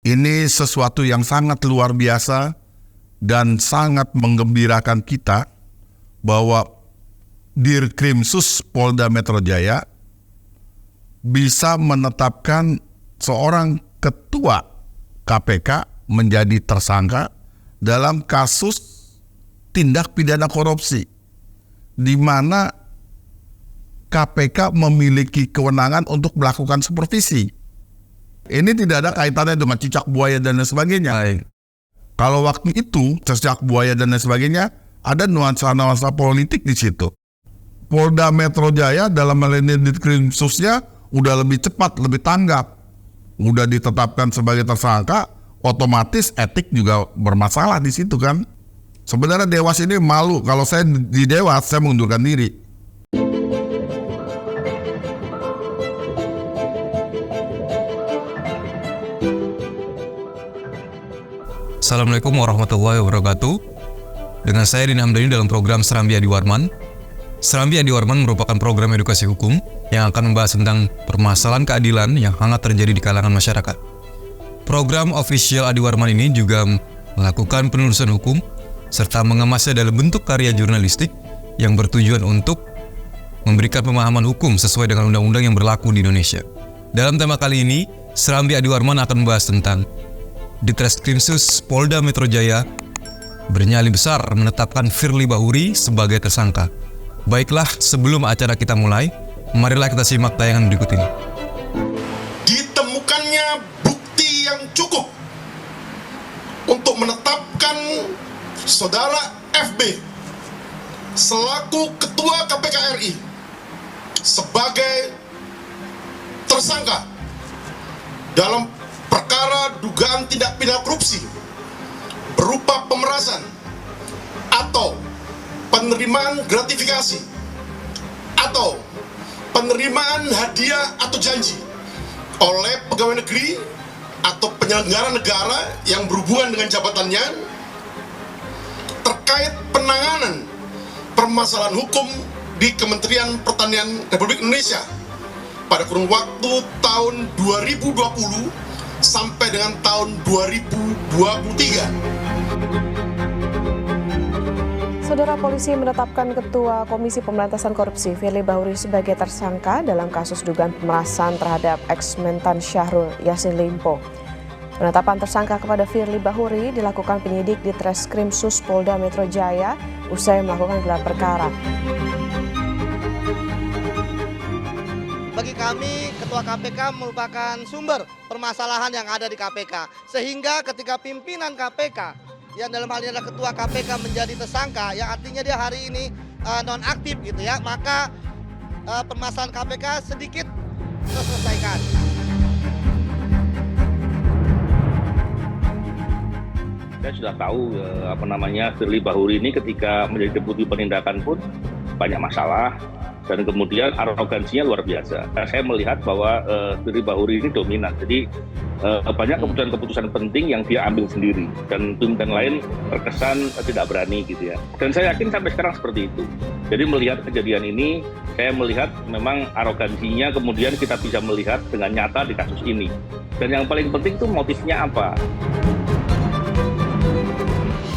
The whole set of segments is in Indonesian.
Ini sesuatu yang sangat luar biasa dan sangat menggembirakan kita bahwa Dirkrimsus Polda Metro Jaya bisa menetapkan seorang ketua KPK menjadi tersangka dalam kasus tindak pidana korupsi, di mana KPK memiliki kewenangan untuk melakukan supervisi. Ini tidak ada kaitannya dengan cicak buaya dan lain sebagainya. Kalau waktu itu cicak buaya dan lain sebagainya, ada nuansa-nuansa politik di situ. Polda Metro Jaya dalam hal ini Dirkrimsusnya udah lebih cepat, lebih tanggap. Udah ditetapkan sebagai tersangka, otomatis etik juga bermasalah di situ kan. Sebenarnya Dewas ini malu. Kalau saya di Dewas, saya mengundurkan diri. Assalamualaikum warahmatullahi wabarakatuh. Dengan saya Dini Hamdani dalam program Serambi Adi Warman. Serambi Adi Warman merupakan program edukasi hukum yang akan membahas tentang permasalahan keadilan yang hangat terjadi di kalangan masyarakat. Program official Adi Warman ini juga melakukan penelusuran hukum serta mengemasnya dalam bentuk karya jurnalistik yang bertujuan untuk memberikan pemahaman hukum sesuai dengan undang-undang yang berlaku di Indonesia. Dalam tema kali ini, Serambi Adi Warman akan membahas tentang Dirkrimsus Polda Metro Jaya bernyali besar menetapkan Firly Bahuri sebagai tersangka. Baiklah, sebelum acara kita mulai, marilah kita simak tayangan berikut ini. Ditemukannya bukti yang cukup untuk menetapkan saudara FB selaku Ketua KPK RI sebagai tersangka dalam perkara dugaan tindak pidana korupsi berupa pemerasan atau penerimaan gratifikasi atau penerimaan hadiah atau janji oleh pegawai negeri atau penyelenggara negara yang berhubungan dengan jabatannya terkait penanganan permasalahan hukum di Kementerian Pertanian Republik Indonesia pada kurun waktu tahun 2020 sampai dengan tahun 2023. Saudara, polisi menetapkan Ketua Komisi Pemberantasan Korupsi Firly Bahuri sebagai tersangka dalam kasus dugaan pemerasan terhadap ex-Mentan Syahrul Yassin Limpo. Penetapan tersangka kepada Firly Bahuri dilakukan penyidik di Treskrimsus Polda Metro Jaya usai melakukan gelar perkara. Bagi kami, Ketua KPK merupakan sumber permasalahan yang ada di KPK. Sehingga ketika pimpinan KPK, yang dalam hal ini adalah Ketua KPK menjadi tersangka, yang artinya dia hari ini nonaktif gitu ya, maka permasalahan KPK sedikit terselesaikan. Saya sudah tahu Firly Bahuri ini ketika menjadi deputi penindakan pun banyak masalah. Dan kemudian arogansinya luar biasa. Saya melihat bahwa Firly Bahuri ini dominan. Jadi banyak keputusan-keputusan penting yang dia ambil sendiri. Dan pimpinan lain terkesan tidak berani gitu ya. Dan saya yakin sampai sekarang seperti itu. Jadi melihat kejadian ini, saya melihat memang arogansinya kemudian kita bisa melihat dengan nyata di kasus ini. Dan yang paling penting itu motifnya apa.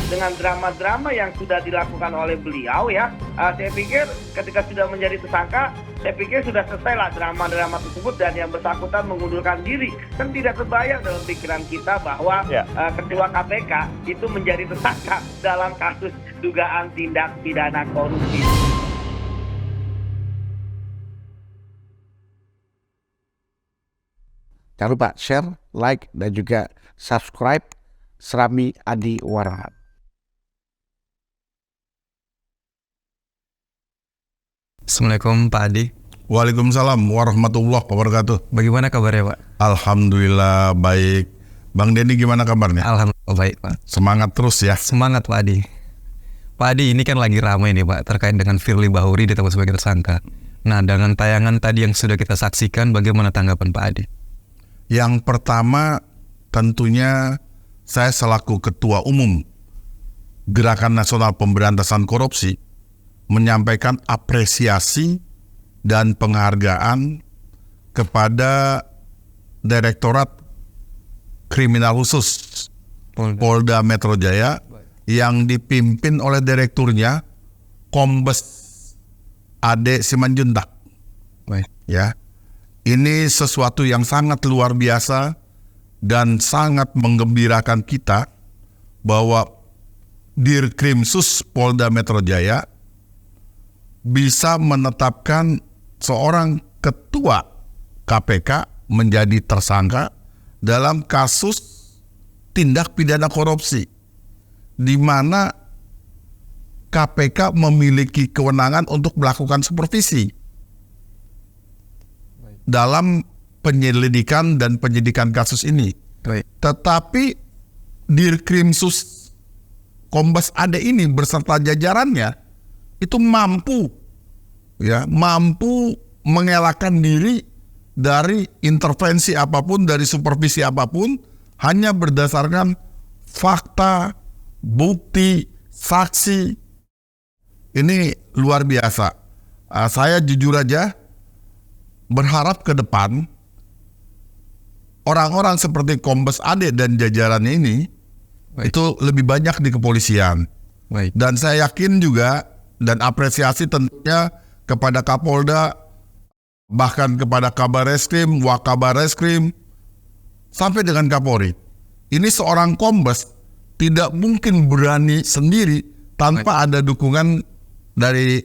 Dengan drama-drama yang sudah dilakukan oleh beliau ya, saya pikir ketika sudah menjadi tersangka, saya pikir sudah selesai lah drama-drama tersebut dan yang bersangkutan mengundurkan diri. Kan tidak terbayang dalam pikiran kita bahwa Ketua KPK itu menjadi tersangka dalam kasus dugaan tindak pidana korupsi. Jangan lupa share, like, dan juga subscribe Serambi Adi Warman. Assalamualaikum Pak Adi. Waalaikumsalam warahmatullahi wabarakatuh. Bagaimana kabarnya Pak? Alhamdulillah baik. Bang Denny gimana kabarnya? Alhamdulillah baik Pak. Semangat terus ya. Semangat Pak Adi. Pak Adi, ini kan lagi ramai nih Pak terkait dengan Firly Bahuri ditetapkan sebagai tersangka. Nah, dengan tayangan tadi yang sudah kita saksikan, bagaimana tanggapan Pak Adi? Yang pertama tentunya saya selaku Ketua Umum Gerakan Nasional Pemberantasan Korupsi menyampaikan apresiasi dan penghargaan kepada Direktorat Kriminal Khusus Polda Metro Jaya yang dipimpin oleh direkturnya Kombes Ade Simanjuntak. Baik. Ya, ini sesuatu yang sangat luar biasa dan sangat menggembirakan kita bahwa Dirkrimsus Polda Metro Jaya bisa menetapkan seorang ketua KPK menjadi tersangka dalam kasus tindak pidana korupsi, di mana KPK memiliki kewenangan untuk melakukan supervisi dalam penyelidikan dan penyidikan kasus ini. Baik. Tetapi Dirkrimsus Kombes Ade ini beserta jajarannya itu mampu mengelakkan diri dari intervensi apapun, dari supervisi apapun, hanya berdasarkan fakta, bukti, saksi. Ini luar biasa. Saya jujur aja berharap ke depan orang-orang seperti Kombes Ade dan jajarannya ini itu lebih banyak di kepolisian. Baik. Dan saya yakin juga dan apresiasi tentunya kepada Kapolda, bahkan kepada Kabar Reskrim, Wakabar Reskrim, sampai dengan Kapolri. Ini seorang kombes tidak mungkin berani sendiri tanpa ada dukungan dari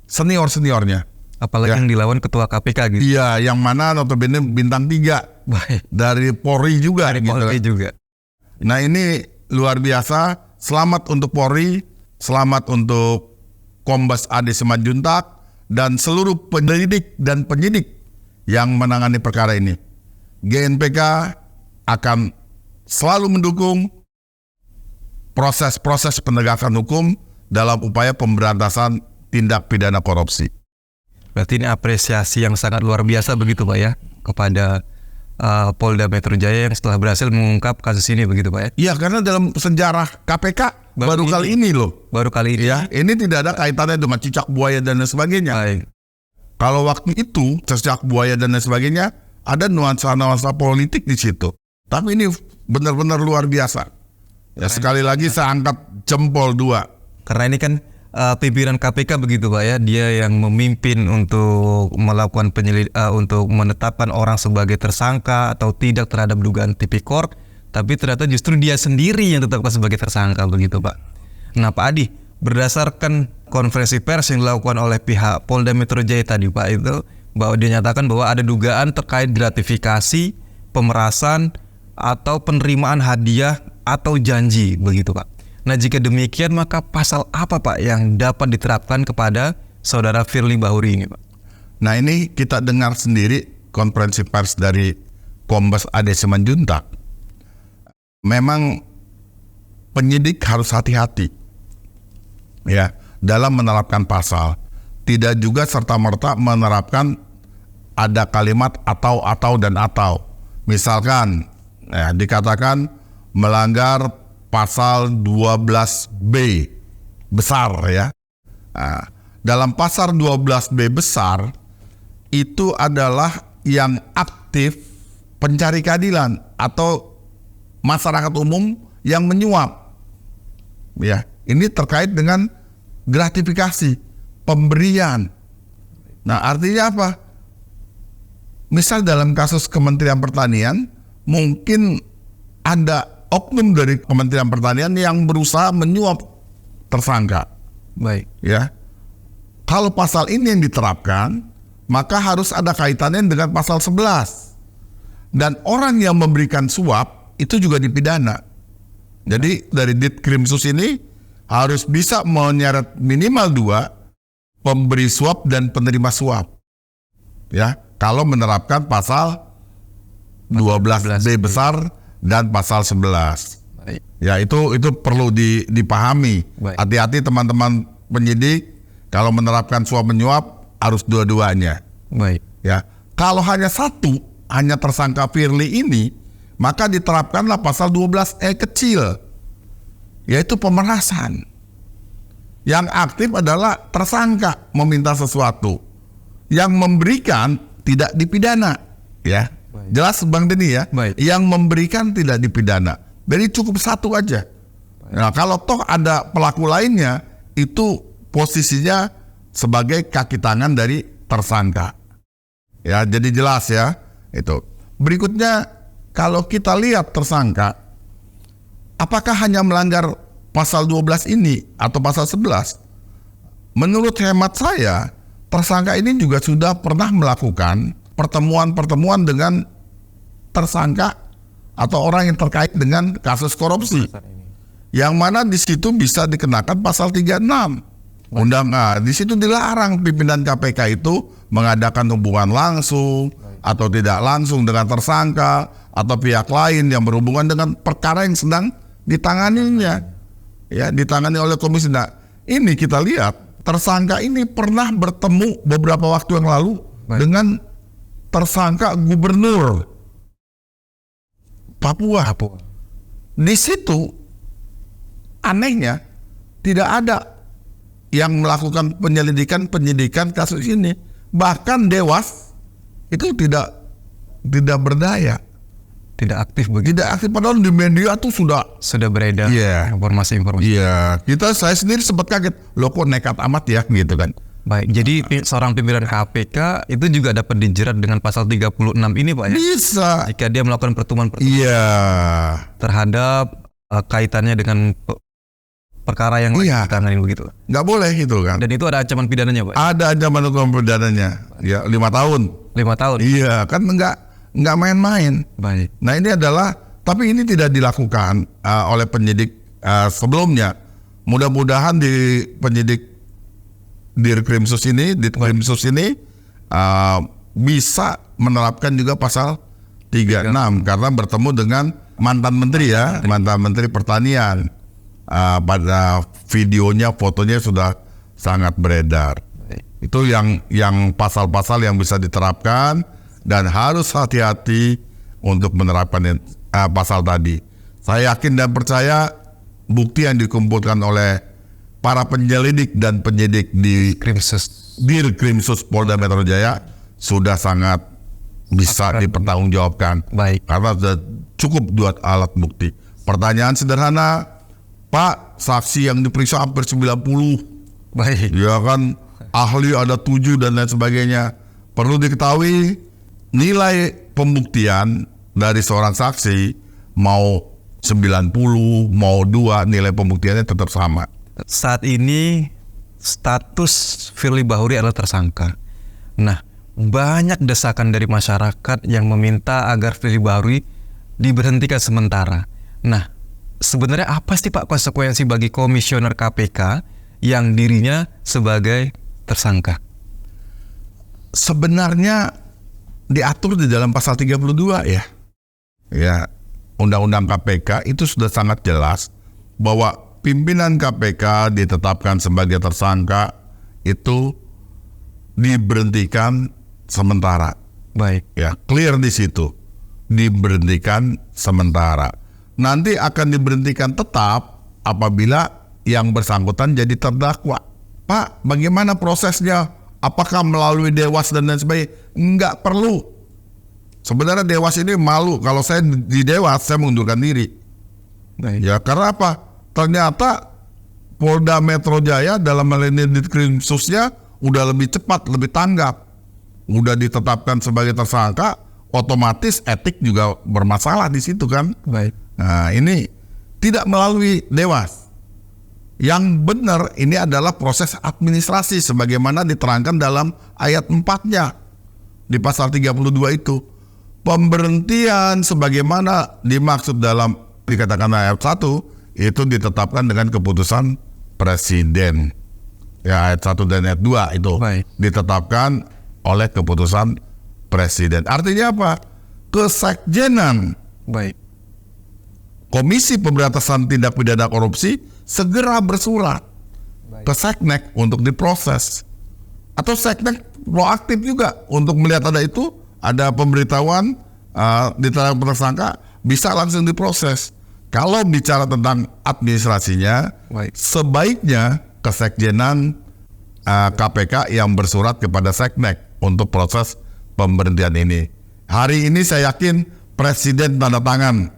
senior-seniornya. Apalagi Ya. yang dilawan ketua KPK gitu. Iya, yang mana notabene bintang 3 Baik. dari Polri juga. Dari gitu. Polri juga. Nah, ini luar biasa. Selamat untuk Polri, selamat untuk Kombes Ade Simanjuntak dan seluruh penyelidik dan penyidik yang menangani perkara ini. GNPK akan selalu mendukung proses-proses penegakan hukum dalam upaya pemberantasan tindak pidana korupsi. Berarti ini apresiasi yang sangat luar biasa begitu Pak ya kepada Polda Metro Jaya yang setelah berhasil mengungkap kasus ini begitu Pak ya. Iya, karena dalam sejarah KPK baru kali ini loh. Baru kali ini. Ya, ini tidak ada kaitannya dengan cicak buaya dan lain sebagainya. Baik. Kalau waktu itu cicak buaya dan lain sebagainya ada nuansa-nuansa politik di situ. Tapi ini benar-benar luar biasa. Ya, sekali lagi saya angkat jempol 2. Karena ini kan pimpinan KPK begitu Pak ya, dia yang memimpin untuk melakukan untuk menetapkan orang sebagai tersangka atau tidak terhadap dugaan tipikor, tapi ternyata justru dia sendiri yang ditetapkan sebagai tersangka begitu Pak. Nah Pak Adi, berdasarkan konferensi pers yang dilakukan oleh pihak Polda Metro Jaya tadi Pak itu, bahwa dia nyatakan bahwa ada dugaan terkait gratifikasi, pemerasan atau penerimaan hadiah atau janji begitu Pak. Nah jika demikian maka pasal apa Pak yang dapat diterapkan kepada saudara Firly Bahuri ini Pak? Nah, ini kita dengar sendiri konferensi pers dari Kombes Ade Simanjuntak. Memang penyidik harus hati-hati ya dalam menerapkan pasal. Tidak juga serta-merta menerapkan ada kalimat atau dan atau. Misalkan ya, dikatakan melanggar pasal 12B besar ya. Nah, dalam pasal 12B besar itu adalah yang aktif pencari keadilan atau masyarakat umum yang menyuap. Ya, ini terkait dengan gratifikasi, pemberian. Nah, artinya apa? Misal dalam kasus Kementerian Pertanian mungkin ada oknum dari Kementerian Pertanian yang berusaha menyuap tersangka. Baik. Ya. Kalau pasal ini yang diterapkan, maka harus ada kaitannya dengan pasal 11. Dan orang yang memberikan suap itu juga dipidana. Jadi dari Ditkrimsus ini harus bisa menyeret minimal 2 pemberi suap dan penerima suap. Ya, kalau menerapkan pasal 12B besar dan pasal 11. Baik. Ya, itu perlu dipahami. Baik. Hati-hati teman-teman penyidik, kalau menerapkan suap menyuap harus dua-duanya. Baik. Ya, kalau hanya satu, hanya tersangka Firly ini, maka diterapkanlah pasal 12E kecil, yaitu pemerasan. Yang aktif adalah tersangka meminta sesuatu, yang memberikan tidak dipidana. Ya, Jelas Bang Denny ya. Baik. Yang memberikan tidak dipidana. Jadi cukup satu aja. Nah, kalau toh ada pelaku lainnya, itu posisinya sebagai kaki tangan dari tersangka. Ya, jadi jelas ya. Itu. Berikutnya, kalau kita lihat tersangka, apakah hanya melanggar pasal 12 ini atau pasal 11? Menurut hemat saya, tersangka ini juga sudah pernah melakukan pertemuan-pertemuan dengan tersangka atau orang yang terkait dengan kasus korupsi. Yang mana di situ bisa dikenakan pasal 36. Di situ dilarang pimpinan KPK itu mengadakan hubungan langsung atau tidak langsung dengan tersangka atau pihak lain yang berhubungan dengan perkara yang sedang ditanganinya. Ya, ditangani oleh komisi. Nah, ini kita lihat tersangka ini pernah bertemu beberapa waktu yang lalu dengan tersangka gubernur Papua. Di situ anehnya tidak ada yang melakukan penyidikan kasus ini. Bahkan Dewas itu tidak berdaya, Tidak aktif begitu. tidak aktif, padahal di media tuh sudah beredar informasi-informasi. Iya, saya sendiri sempat kaget, loh kok nekat amat ya gitu kan. Baik, jadi seorang pimpinan KPK itu juga dapat dijerat dengan pasal 36 ini Pak ya? Bisa. Jika dia melakukan pertemuan-pertemuan Iya. terhadap kaitannya dengan perkara yang ditangani begitu. Nggak boleh itu kan. Dan itu ada ancaman pidananya Pak? Ada ancaman hukuman pidananya, ya 5 tahun. 5 tahun? Iya, kan nggak main-main. Baik. Nah ini adalah, tapi ini tidak dilakukan oleh penyidik sebelumnya. Mudah-mudahan di penyidik Dirkrimsus ini, bisa menerapkan juga pasal 36 karena bertemu dengan mantan menteri ya, mantan menteri pertanian. Pada videonya, fotonya sudah sangat beredar. Itu yang pasal-pasal yang bisa diterapkan dan harus hati-hati untuk menerapkan pasal tadi. Saya yakin dan percaya bukti yang dikumpulkan oleh para penyelidik dan penyidik di Dirkrimsus Polda Metro Jaya sudah sangat bisa dipertanggungjawabkan. Baik. Karena sudah cukup 2 alat bukti. Pertanyaan sederhana, Pak, saksi yang diperiksa hampir 90. Baik. Ya kan, ahli ada 7 dan lain sebagainya. Perlu diketahui nilai pembuktian dari seorang saksi mau 90, mau 2, nilai pembuktiannya tetap sama. Saat ini status Firly Bahuri adalah tersangka. Nah, banyak desakan dari masyarakat yang meminta agar Firly Bahuri diberhentikan sementara. Nah, sebenarnya apa sih Pak konsekuensi bagi komisioner KPK yang dirinya sebagai tersangka? Sebenarnya diatur di dalam pasal 32 ya. Ya, Undang-Undang KPK itu sudah sangat jelas bahwa pimpinan KPK ditetapkan sebagai tersangka itu diberhentikan sementara. Baik. Ya, clear di situ. Diberhentikan sementara. Nanti akan diberhentikan tetap apabila yang bersangkutan jadi terdakwa. Pak, bagaimana prosesnya? Apakah melalui Dewas dan lain sebagainya? Enggak perlu. Sebenarnya Dewas ini malu. Kalau saya di Dewas, saya mengundurkan diri. Baik. Ya, karena apa? Ternyata Polda Metro Jaya dalam hal ini Dirkrimsusnya udah lebih cepat, lebih tanggap. Udah ditetapkan sebagai tersangka, otomatis etik juga bermasalah di situ kan. Baik. Nah, ini tidak melalui Dewas. Yang benar ini adalah proses administrasi sebagaimana diterangkan dalam ayat 4-nya di pasal 32 itu. Pemberhentian sebagaimana dimaksud dalam dikatakan ayat 1 itu ditetapkan dengan keputusan presiden. Ya, ayat 1 dan ayat 2 itu Baik. ditetapkan oleh keputusan presiden. Artinya apa? Kesekjenan Baik. Komisi Pemberantasan Tindak Pidana Korupsi segera bersurat ke Seknek untuk diproses. Atau Seknek proaktif juga untuk melihat ada pemberitahuan ditetapkan tersangka, bisa langsung diproses. Kalau bicara tentang administrasinya, Baik. sebaiknya Kesekjenan KPK yang bersurat kepada Seknek untuk proses pemberhentian ini. Hari ini saya yakin Presiden tanda tangan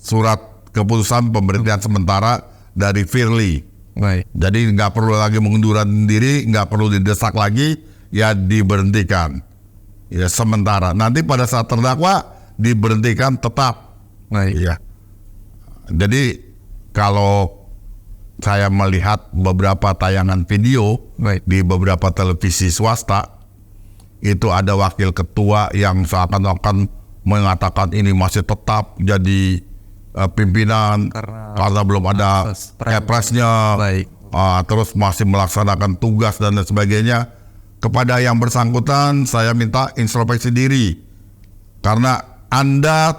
surat keputusan pemberhentian sementara dari Firly. Baik. Jadi nggak perlu lagi mengundurkan diri, nggak perlu didesak lagi, ya diberhentikan. Ya sementara. Nanti pada saat terdakwa diberhentikan tetap. Baik. Ya. Jadi kalau saya melihat beberapa tayangan video Baik. di beberapa televisi swasta, itu ada wakil ketua yang seakan-akan mengatakan ini masih tetap jadi pimpinan karena belum ada Kepresnya, Baik. terus masih melaksanakan tugas dan lain sebagainya. Kepada yang bersangkutan saya minta introspeksi diri, karena Anda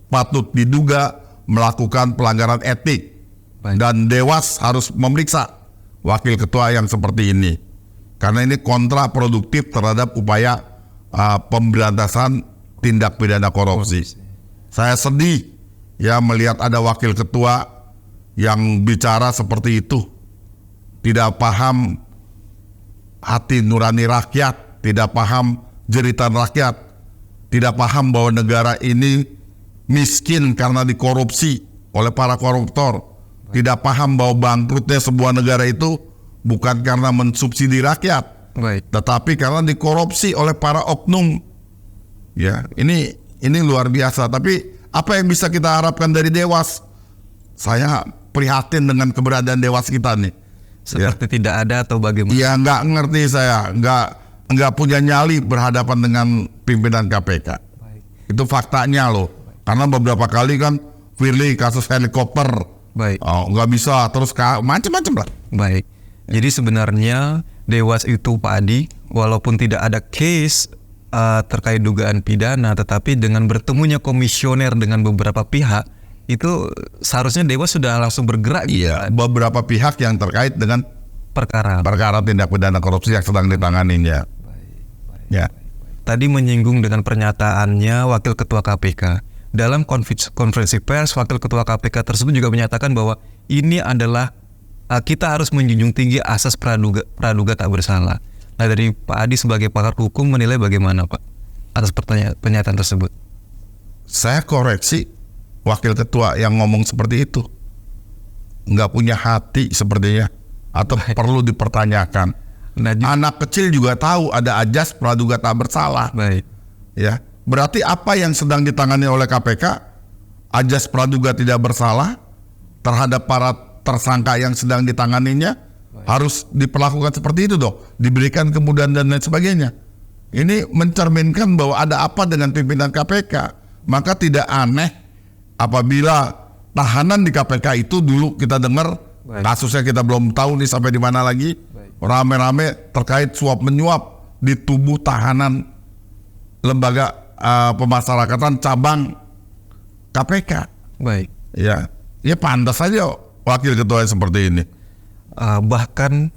patut diduga melakukan pelanggaran etik. Baik. Dan Dewas harus memeriksa wakil ketua yang seperti ini, karena ini kontraproduktif terhadap upaya pemberantasan tindak pidana korupsi. Saya sedih ya melihat ada wakil ketua yang bicara seperti itu, tidak paham hati nurani rakyat, tidak paham jeritan rakyat, tidak paham bahwa negara ini miskin karena dikorupsi oleh para koruptor. Tidak paham bahwa bangkrutnya sebuah negara itu bukan karena mensubsidi rakyat, Baik. tetapi karena dikorupsi oleh para oknum. Ya, ini luar biasa. Tapi apa yang bisa kita harapkan dari Dewas? Saya prihatin dengan keberadaan Dewas kita nih. Seperti tidak ada atau bagaimana? Ya nggak ngerti saya, nggak punya nyali berhadapan dengan pimpinan KPK. Itu faktanya loh. Karena beberapa kali kan Firly kasus helikopter. Baik. Nggak bisa, terus macam-macam lah. Baik. Jadi sebenarnya Dewas itu Pak Adi, walaupun tidak ada case terkait dugaan pidana, tetapi dengan bertemunya komisioner dengan beberapa pihak, itu seharusnya Dewas sudah langsung bergerak. Iya, beberapa pihak yang terkait dengan Perkara tindak pidana korupsi yang sedang ditanganinya. Ya. Tadi menyinggung dengan pernyataannya Wakil Ketua KPK. Dalam konferensi pers, Wakil Ketua KPK tersebut juga menyatakan bahwa ini adalah kita harus menjunjung tinggi asas praduga tak bersalah. Nah, dari Pak Adi sebagai pakar hukum menilai bagaimana Pak atas pernyataan tersebut? Saya koreksi, Wakil Ketua yang ngomong seperti itu nggak punya hati sepertinya, atau perlu dipertanyakan. Nah, Anak kecil juga tahu ada ajas praduga tak bersalah. Baik. Ya, berarti apa yang sedang ditangani oleh KPK, ajas praduga tidak bersalah terhadap para tersangka yang sedang ditanganinya, harus diperlakukan seperti itu dong, diberikan kemudahan dan lain sebagainya. Ini mencerminkan bahwa ada apa dengan pimpinan KPK. Maka tidak aneh apabila tahanan di KPK itu dulu kita dengar kasusnya, kita belum tahu nih sampai di mana lagi, rame-rame terkait suap menyuap di tubuh tahanan lembaga pemasyarakatan cabang KPK. Baik. Ya pantas saja wakil ketua seperti ini. Bahkan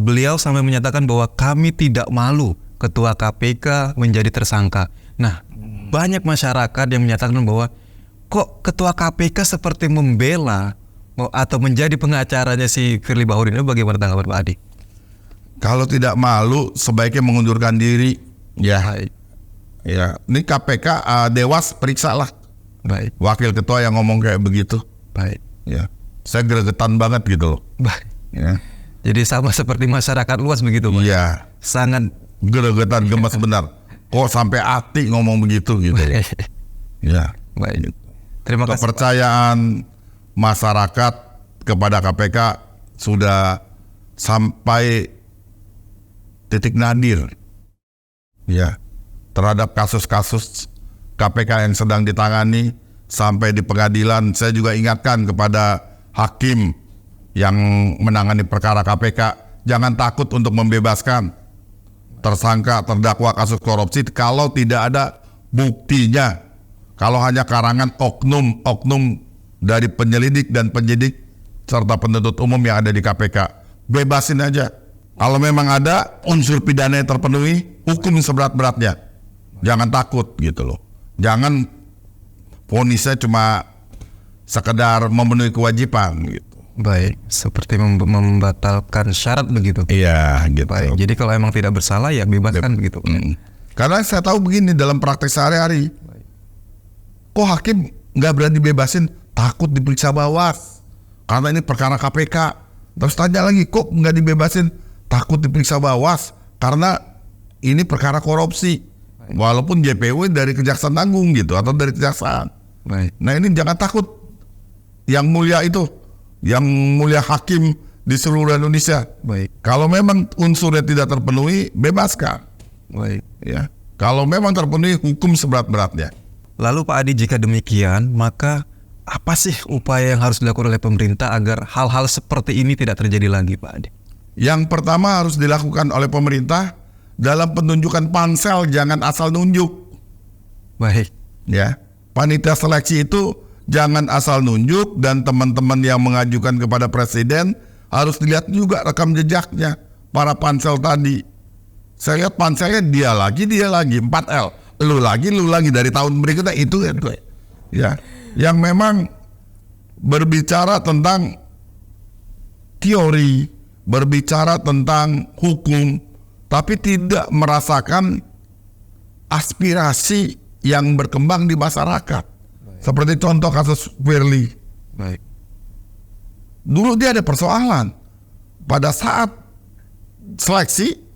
beliau sampai menyatakan bahwa kami tidak malu ketua KPK menjadi tersangka. Nah, banyak masyarakat yang menyatakan bahwa kok ketua KPK seperti membela atau menjadi pengacaranya si Firly Bahuri. Ini bagaimana tanggapan Pak Adi? Kalau tidak malu sebaiknya mengundurkan diri. Ya. Baik. Ya, ini KPK Dewas periksa lah. Baik. Wakil ketua yang ngomong kayak begitu. Baik. Ya. Saya gregetan banget gitu loh. Baik. Ya. Jadi sama seperti masyarakat luas begitu Pak? Iya. Sangat Gregetan, gemes benar. Kok sampai hati ngomong begitu gitu. Ya. baik. Terima kasih. Kepercayaan masyarakat kepada KPK sudah sampai titik nadir. Ya. Terhadap kasus-kasus KPK yang sedang ditangani sampai di pengadilan. Saya juga ingatkan kepada hakim yang menangani perkara KPK, jangan takut untuk membebaskan tersangka terdakwa kasus korupsi kalau tidak ada buktinya. Kalau hanya karangan oknum dari penyelidik dan penyidik serta penuntut umum yang ada di KPK, bebasin aja. Kalau memang ada unsur pidana yang terpenuhi, hukum seberat-beratnya. Jangan takut gitu loh. Jangan vonisnya cuma sekedar memenuhi kewajiban gitu. Baik, seperti membatalkan syarat begitu. Iya gitu. Baik, jadi kalau emang tidak bersalah ya bebaskan begitu. Karena saya tahu begini dalam praktek sehari-hari, kok hakim nggak berani bebasin, takut diperiksa Bawas karena ini perkara KPK. Terus tanya lagi, kok nggak dibebasin, takut diperiksa Bawas karena ini perkara korupsi. Walaupun JPW dari Kejaksaan Agung gitu atau dari Kejaksaan. Nah ini jangan takut. Yang mulia itu, yang mulia hakim di seluruh Indonesia. Kalau memang unsurnya tidak terpenuhi, bebaskan. Ya. Kalau memang terpenuhi, hukum seberat-beratnya. Lalu Pak Adi, jika demikian, maka apa sih upaya yang harus dilakukan oleh pemerintah agar hal-hal seperti ini tidak terjadi lagi, Pak Adi? Yang pertama harus dilakukan oleh pemerintah dalam penunjukan pansel, jangan asal nunjuk. Baik. Ya, panitia seleksi itu jangan asal nunjuk, dan teman-teman yang mengajukan kepada presiden harus dilihat juga rekam jejaknya para pansel tadi. Saya lihat panselnya dia lagi 4L, lu lagi dari tahun berikutnya itu. Ya, yang memang berbicara tentang teori, berbicara tentang hukum, tapi tidak merasakan aspirasi yang berkembang di masyarakat. Seperti contoh kasus Firly. Dulu dia ada persoalan. Pada saat seleksi,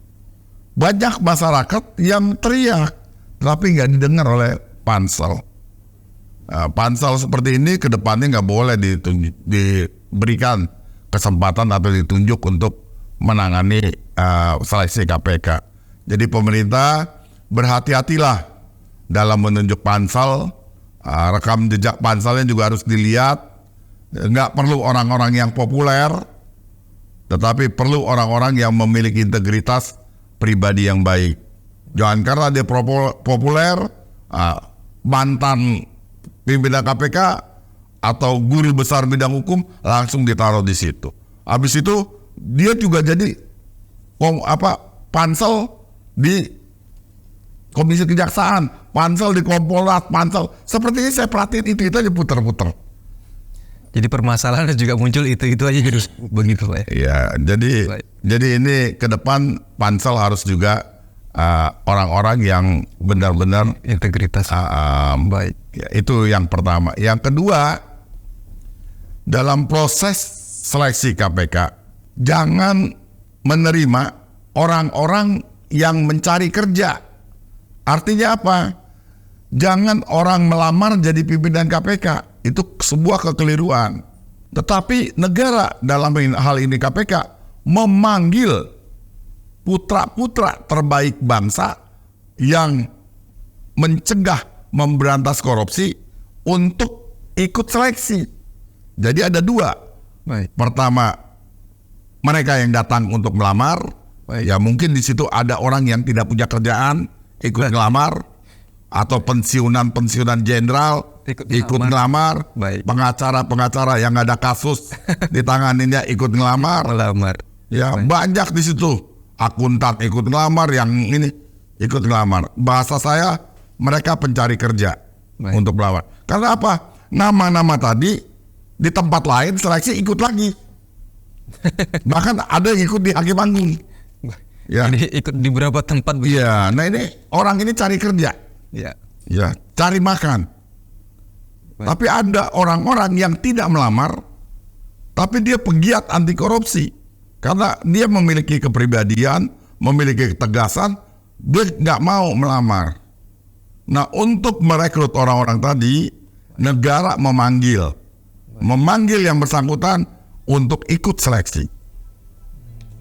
banyak masyarakat yang teriak, tapi nggak didengar oleh pansel. Pansel seperti ini ke depannya nggak boleh diberikan kesempatan atau ditunjuk untuk menangani seleksi KPK. Jadi pemerintah berhati-hatilah dalam menunjuk pansel. Rekam jejak panselnya juga harus dilihat. Nggak perlu orang-orang yang populer, tetapi perlu orang-orang yang memiliki integritas pribadi yang baik. Jangan karena dia populer, mantan pimpinan KPK atau guru besar bidang hukum langsung ditaruh di situ. Habis itu dia juga jadi pansel di Komisi Kejaksaan, pansel di Kompolnas, pansel seperti ini. Saya perhatiin itu aja puter-puter. Jadi permasalahan juga muncul itu aja terus begitu, Pak. Ya, jadi ini ke depan pansel harus juga orang-orang yang benar-benar integritas. Baik. Ya, itu yang pertama. Yang kedua, dalam proses seleksi KPK, jangan menerima orang-orang yang mencari kerja. Artinya apa? Jangan orang melamar jadi pimpinan KPK. Itu sebuah kekeliruan. Tetapi negara dalam hal ini KPK memanggil putra-putra terbaik bangsa yang mencegah, memberantas korupsi untuk ikut seleksi. Jadi ada dua. Pertama, mereka yang datang untuk melamar. Ya mungkin di situ ada orang yang tidak punya kerjaan, ikut ngelamar, atau pensiunan jenderal ikut ngelamar, pengacara yang ada kasus ditanganinnya ikut ngelamar. Ya banyak di situ, akuntan ikut ngelamar, yang ini ikut ngelamar. Bahasa saya, mereka pencari kerja untuk melamar. Karena apa? Nama-nama tadi di tempat lain seleksi ikut lagi. Bahkan ada yang ikut di Hakim Agung. Ya. Ini ikut di beberapa tempat. Iya, nah ini orang ini cari kerja. Ya, cari makan. Tapi ada orang-orang yang tidak melamar, tapi dia pegiat anti korupsi. Karena dia memiliki kepribadian, memiliki ketegasan, dia nggak mau melamar. Nah, untuk merekrut orang-orang tadi, negara memanggil yang bersangkutan untuk ikut seleksi.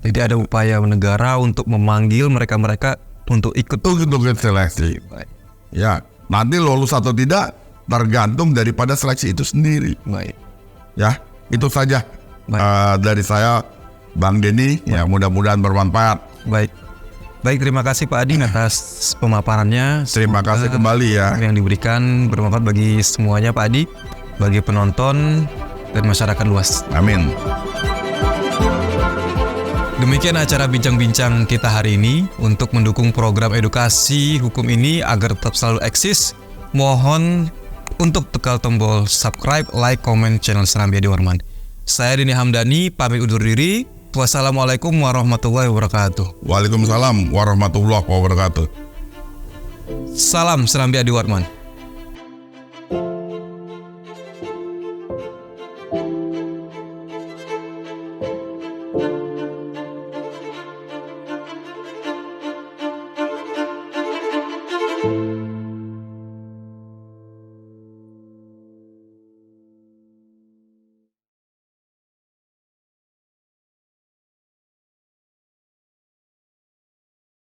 Jadi ada upaya negara untuk memanggil mereka-mereka untuk ikut seleksi. Ya, nanti lolos atau tidak tergantung daripada seleksi itu sendiri. Ya, itu saja dari saya, Bang Denny. Ya, mudah-mudahan bermanfaat. Baik, terima kasih Pak Adi atas pemaparannya. Terima kasih kembali ya. Yang diberikan bermanfaat bagi semuanya Pak Adi, bagi penonton dan masyarakat luas. Amin. Demikian acara bincang-bincang kita hari ini. Untuk mendukung program edukasi hukum ini agar tetap selalu eksis, mohon untuk tekan tombol subscribe, like, komen channel Serambi Adi Warman. Saya Denny Hamdani, pamit undur diri. Wassalamualaikum warahmatullahi wabarakatuh. Waalaikumsalam warahmatullahi wabarakatuh. Salam Serambi Adi Warman.